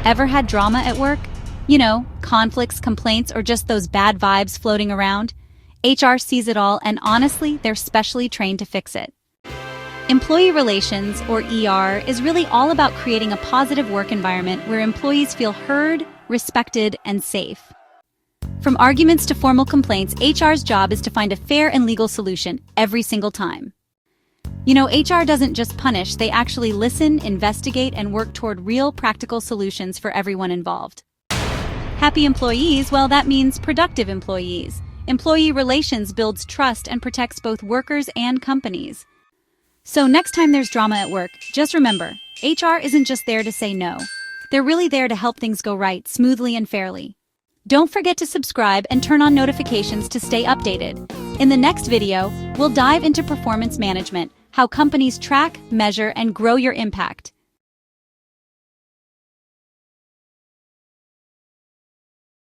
Ever had drama at work? You know, conflicts, complaints, or just those bad vibes floating around? HR sees it all, and honestly, they're specially trained to fix it. Employee relations, or ER, is really all about creating a positive work environment where employees feel heard, respected, and safe. From arguments to formal complaints, HR's job is to find a fair and legal solution every single time. You know, HR doesn't just punish, they actually listen, investigate, and work toward real, practical solutions for everyone involved. Happy employees, well, that means productive employees. Employee relations builds trust and protects both workers and companies. So next time there's drama at work, just remember, HR isn't just there to say no. They're really there to help things go right, smoothly and fairly. Don't forget to subscribe and turn on notifications to stay updated. In the next video, we'll dive into performance management, how companies track, measure, and grow your impact.